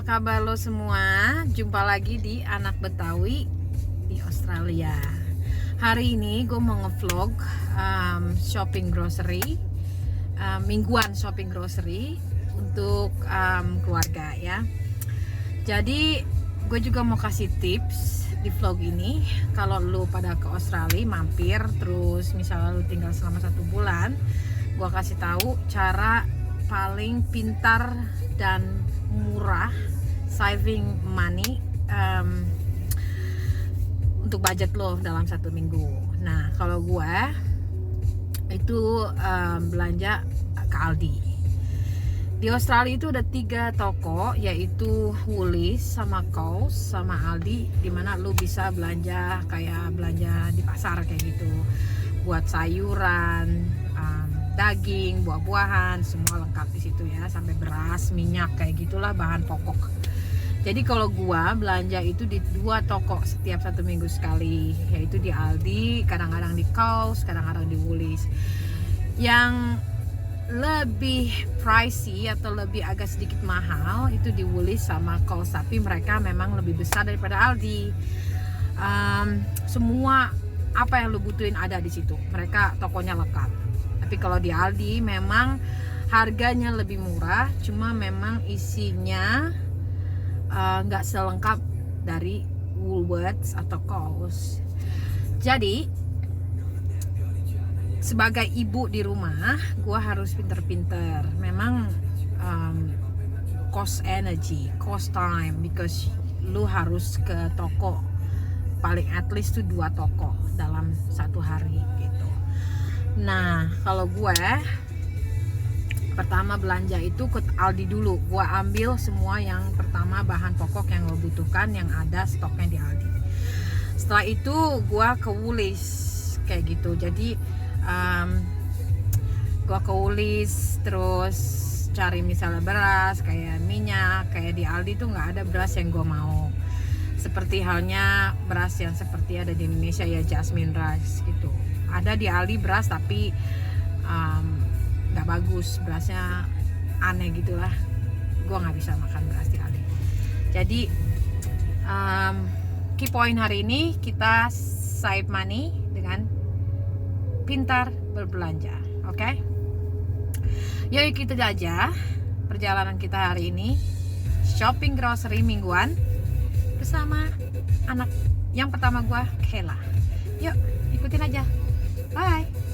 apa kabar lo semua? Jumpa lagi di Anak Betawi di Australia. Hari ini gue mau ngevlog shopping grocery, mingguan shopping grocery untuk keluarga ya. Jadi gue juga mau kasih tips di vlog ini. Kalau lo pada ke Australia mampir, terus misalnya lo tinggal selama 1 bulan, gue kasih tahu cara paling pintar dan murah saving money untuk budget lo dalam 1 minggu. Nah, kalau gue itu belanja ke Aldi. Di Australia itu ada 3 toko, yaitu Woolies sama Coles sama Aldi, dimana lo bisa belanja kayak belanja di pasar kayak gitu, buat sayuran, daging, buah-buahan, semua lengkap di situ ya, sampai beras, minyak kayak gitulah bahan pokok. Jadi kalau gua belanja itu di 2 toko setiap 1 minggu sekali, yaitu di Aldi, kadang-kadang di Coles, kadang-kadang di Woolies. Yang lebih pricey atau lebih agak sedikit mahal itu di Woolies sama Coles, tapi mereka memang lebih besar daripada Aldi. Semua apa yang lo butuhin ada di situ, mereka tokonya lengkap. Tapi kalau di Aldi memang harganya lebih murah, cuma memang isinya nggak selengkap dari Woolworths atau Coles. Jadi sebagai ibu di rumah, gue harus pinter-pinter. Memang cost energy, cost time, because lu harus ke toko paling at least tuh 2 toko dalam 1 hari gitu. Nah, kalau gue pertama belanja itu ke Aldi dulu. Gue ambil semua yang pertama bahan pokok yang gue butuhkan yang ada stoknya di Aldi. Setelah itu gue ke Woolies kayak gitu. Jadi gue ke Woolies terus cari misalnya beras, kayak minyak, kayak di Aldi tuh nggak ada beras yang gue mau. Seperti halnya beras yang seperti ada di Indonesia ya, Jasmine rice gitu. Ada di Aldi beras tapi nggak bagus, berasnya aneh gitulah. Gue nggak bisa makan beras di Aldi. Jadi key point hari ini kita save money dengan pintar berbelanja, oke? Yuk kita jajah perjalanan kita hari ini shopping grocery mingguan bersama anak yang pertama gue, Kayla. Yuk ikutin aja. Bye.